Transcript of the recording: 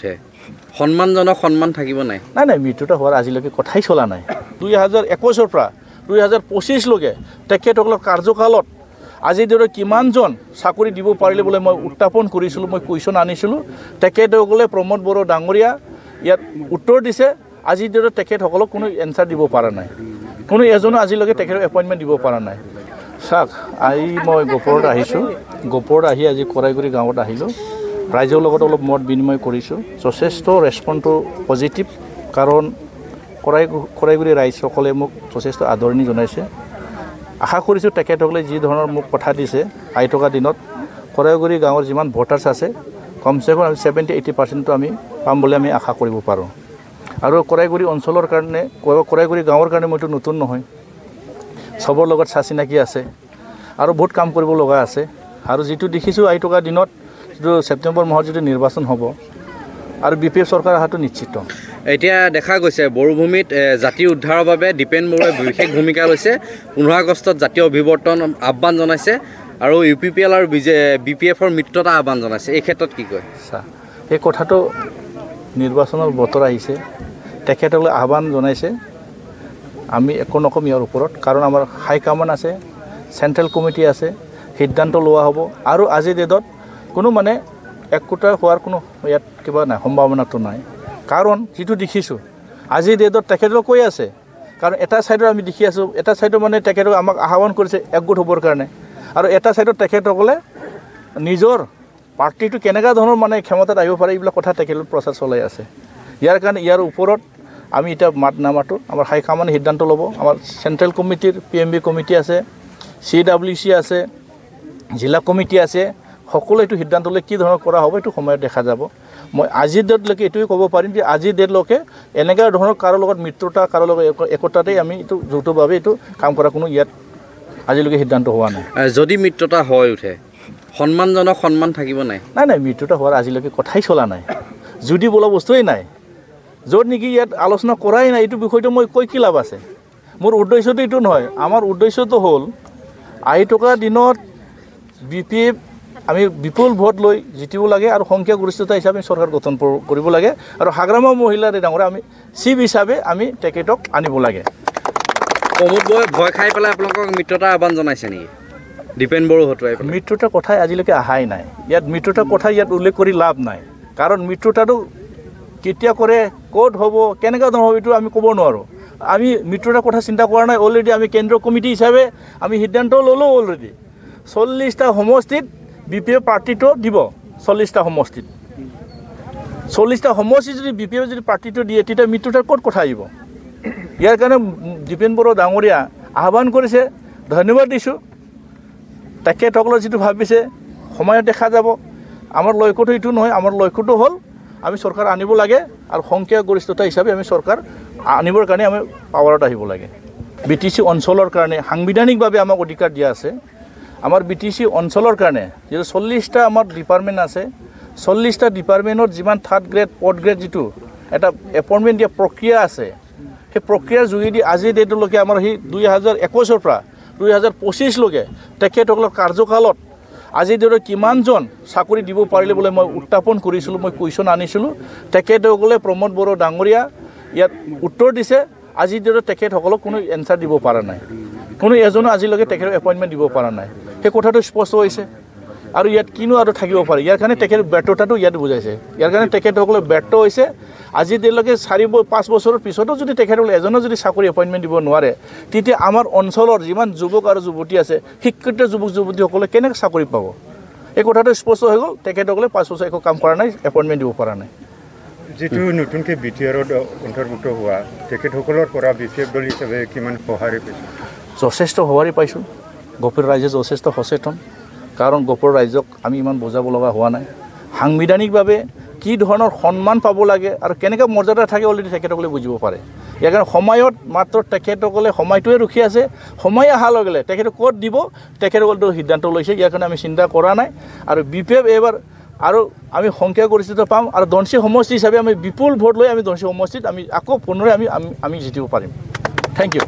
উঠে সন্মানজনক সন্মান থাকিব নাই নাই মৃত্যুটা হোৱাৰ আজিলৈকে কথাই চলা নাই 2021 পৰা 2025 লৈকে তেখেতসকলৰ কাৰ্যকালত আজিৰ দিনত কিমানজন চাকৰি দিব পাৰিলে বোলে মই উত্থাপন কৰিছিলোঁ মই কুৱেশ্যন আনিছিলোঁ তেখেতসকলে প্ৰমোদ বড়ো ডাঙৰীয়া ইয়াত উত্তৰ দিছে আজিৰ দিনত তেখেতসকলক কোনো এনচাৰ দিব পৰা নাই কোনো এজনো আজিলৈকে তেখেতক এপইণ্টমেণ্ট দিব পৰা নাই চাওক আজি মই গহপুৰত আহিছোঁ গহপুৰত আহি আজি কৰাইগুৰি গাঁৱত আহিলোঁ ৰাইজৰ লগত অলপ মত বিনিময় কৰিছোঁ যথেষ্ট ৰেছপন্সটো পজিটিভ কাৰণ কৰাইগুৰি ৰাইজসকলে মোক যথেষ্ট আদৰণি জনাইছে আশা কৰিছোঁ তেখেতসকলে যি ধৰণৰ মোক কথা দিছে আহি থকা দিনত কৰাইগুৰি গাঁৱৰ যিমান ভোটাৰ্ছ আছে কমচে কম 70-80% আমি পাম বুলি আমি আশা কৰিব পাৰোঁ আৰু কৰাইগুৰি অঞ্চলৰ কাৰণে কৰাইগুৰি গাঁৱৰ কাৰণে মইতো নতুন নহয় চবৰ লগত চিনাকি আছে আৰু বহুত কাম কৰিব লগা আছে আৰু যিটো দেখিছোঁ আহি থকা দিনত যিটো ছেপ্টেম্বৰ মাহত যিটো নিৰ্বাচন হ'ব আৰু BPF চৰকাৰ অহাটো নিশ্চিত এতিয়া দেখা গৈছে বড়োভূমিত জাতি উদ্ধাৰৰ বাবে দীপেন বড়োৱে বিশেষ ভূমিকা লৈছে 15 আগষ্টত জাতীয় অভিৱৰ্তন আহ্বান জনাইছে আৰু UPPL আৰু BPFৰ মিত্ৰতা আহ্বান জনাইছে এই ক্ষেত্ৰত কি কয় এই কথাটো নিৰ্বাচনৰ বতৰ আহিছে তেখেতসকলে আহ্বান জনাইছে আমি একো নকম ইয়াৰ ওপৰত কাৰণ আমাৰ হাই কমাণ্ড আছে চেণ্ট্ৰেল কমিটি আছে সিদ্ধান্ত লোৱা হ'ব আৰু আজি ডেটত কোনো মানে একোটা হোৱাৰ কোনো ইয়াত কিবা নাই সম্ভাৱনাটো নাই কাৰণ যিটো দেখিছোঁ আজি ডেটত তেখেতসকলে কৈ আছে কাৰণ এটা ছাইডত আমি দেখি আছোঁ এটা ছাইডত মানে তেখেতসকলে আমাক আহ্বান কৰিছে একগোট হ'বৰ কাৰণে আৰু এটা ছাইডত তেখেতসকলে নিজৰ পাৰ্টিটো কেনেকুৱা ধৰণৰ মানে ক্ষমতাত আহিব পাৰে এইবিলাক কথা তেখেতসকলে প্ৰচাৰ চলাই আছে ইয়াৰ কাৰণে ইয়াৰ ওপৰত আমি এতিয়া মাত নামাতো আমাৰ হাই কমাণ্ডে সিদ্ধান্ত ল'ব আমাৰ চেণ্ট্ৰেল কমিটিৰ PMB কমিটি আছে CWC আছে জিলা কমিটি আছে সকলো এইটো সিদ্ধান্ত লৈ কি ধৰণৰ কৰা হ'ব এইটো সময়ত দেখা যাব মই আজিৰ ডেটলৈকে এইটোৱে ক'ব পাৰিম যে আজিৰ ডেটলৈকে এনেকুৱা ধৰণৰ কাৰো লগত মিত্ৰতা কাৰো লগত একতাতেই আমি এইটো যৌথভাৱে এইটো কাম কৰা কোনো ইয়াত আজিলৈকে সিদ্ধান্ত হোৱা নাই যদি মিত্ৰতা হৈ উঠে সন্মানজনক সন্মান থাকিব নাই নাই মিত্ৰতা হোৱাৰ আজিলৈকে কথাই চলা নাই যদি বোলা বস্তুৱেই নাই য'ত নেকি ইয়াত আলোচনা কৰাই নাই এইটো বিষয়টো মই কৈ কি লাভ আছে মোৰ উদ্দেশ্যটো এইটো নহয় আমাৰ উদ্দেশ্যটো হ'ল আহি থকা দিনত BPF আমি বিপুল ভোট লৈ জিতিব লাগে আৰু সংখ্যাগৰিষ্ঠতা হিচাপে চৰকাৰ গঠন কৰিব লাগে আৰু হাগ্ৰামা মহিলাৰ ডাঙৰে আমি চিফ হিচাপে আমি তেখেতক আনিব লাগে প্ৰমোদ বড়োৱে ভয় খাই পেলাই আপোনালোকক মিত্ৰতা আহ্বান জনাইছে নেকি দীপেন বড়ো হতুৱাই মিত্ৰতাৰ কথাই আজিলৈকে অহাই নাই ইয়াত মিত্ৰতাৰ কথা ইয়াত উল্লেখ কৰি লাভ নাই কাৰণ মিত্ৰতাটো কেতিয়া কৰে ক'ত হ'ব কেনেকুৱা ধৰণৰ হ'ব এইটো আমি ক'ব নোৱাৰোঁ আমি মিত্ৰতাৰ কথা চিন্তা কৰা নাই অলৰেডি আমি কেন্দ্ৰীয় কমিটি হিচাপে আমি সিদ্ধান্ত ল'লোঁ অলৰেডি 40টা সমষ্টিত BPF পাৰ্টিটো দিব 40টা সমষ্টিত 40টা সমষ্টি যদি BPF যদি পাৰ্টিটো দিয়ে তেতিয়া মিত্ৰতাৰ ক'ত কথা আহিব ইয়াৰ কাৰণে দীপেন বড়ো ডাঙৰীয়া আহ্বান কৰিছে ধন্যবাদ দিছোঁ তেখেতসকলে যিটো ভাবিছে সময়ত দেখা যাব আমাৰ লক্ষ্যটো এইটো নহয় আমাৰ লক্ষ্যটো হ'ল আমি চৰকাৰ আনিব লাগে আৰু সংখ্যাগৰিষ্ঠতা হিচাপে আমি চৰকাৰ আনিবৰ কাৰণে আমি পাৱাৰত আহিব লাগে BTC অঞ্চলৰ কাৰণে সাংবিধানিকভাৱে আমাক অধিকাৰ দিয়া আছে আমাৰ BTC অঞ্চলৰ কাৰণে যিটো 40টা আমাৰ ডিপাৰ্টমেণ্ট আছে 40টা ডিপাৰ্টমেণ্টত যিমান থাৰ্ড গ্ৰেড ফ'ৰ্থ গ্ৰেড যিটো এটা এপইণ্টমেণ্ট দিয়া প্ৰক্ৰিয়া আছে সেই প্ৰক্ৰিয়াৰ যোগেদি আজিৰ ডেটলৈকে আমাৰ সেই 2021 পৰা 2025 লৈকে তেখেতসকলৰ কাৰ্যকালত আজিৰ ডেটত কিমানজন চাকৰি দিব পাৰিলে বোলে মই উত্থাপন কৰিছিলোঁ মই কুৱেশ্যন আনিছিলোঁ তেখেতসকলে প্ৰমোদ বড়ো ডাঙৰীয়া ইয়াত উত্তৰ দিছে আজিৰ ডেটত তেখেতসকলক কোনো এনচাৰ দিব পৰা নাই কোনো এজনো আজিলৈকে তেখেতক এপইণ্টমেণ্ট দিব পৰা নাই সেই কথাটো স্পষ্ট হৈছে আৰু ইয়াত কিনো আৰু থাকিব পাৰে ইয়াৰ কাৰণে তেখেত ব্যৰ্থতাটো ইয়াত বুজাইছে ইয়াৰ কাৰণে তেখেতসকলে ব্যৰ্থ হৈছে আজিৰ দিনলৈকে 4-5 বছৰৰ পিছতো যদি তেখেতসকলে এজনো যদি চাকৰি এপইণ্টমেণ্ট দিব নোৱাৰে তেতিয়া আমাৰ অঞ্চলৰ যিমান যুৱক আৰু যুৱতী আছে শিক্ষিত যুৱক যুৱতীসকলে কেনেকৈ চাকৰি পাব এই কথাটো স্পষ্ট হৈ গ'ল তেখেতসকলে 5 বছৰ একো কাম কৰা নাই এপইণ্টমেণ্ট দিব পৰা নাই যেটো নতুনকৈ BTRত অন্তৰ্ভুক্ত হোৱা তেখেতসকলৰ পৰা BPF দল হিচাপে কিমান সহায় পাইছে যথেষ্ট সহায় পাইছোঁ গহপুৰ ৰাইজে যথেষ্ট সচেতন কাৰণ গহপুৰ ৰাইজক আমি ইমান বুজাব লগা হোৱা নাই সাংবিধানিকভাৱে কি ধৰণৰ সন্মান পাব লাগে আৰু কেনেকৈ মৰ্যাদা থাকে অলৰেডি তেখেতসকলে বুজিব পাৰে ইয়াৰ কাৰণে সময়ত মাত্ৰ তেখেতসকলে সময়টোৱে ৰখি আছে সময় অহাৰ লগে লগে তেখেতে ক'ত দিব তেখেতসকলে সিদ্ধান্ত লৈছে ইয়াৰ কাৰণে আমি চিন্তা কৰা নাই আৰু BPF এবাৰ আৰু আমি সংখ্যাগৰিষ্ঠতা পাম আৰু দনচি সমষ্টি হিচাপে আমি বিপুল ভোট লৈ আমি দনচি সমষ্টিত আমি আকৌ পুনৰাই আমি জিতিব পাৰিম থেংক ইউ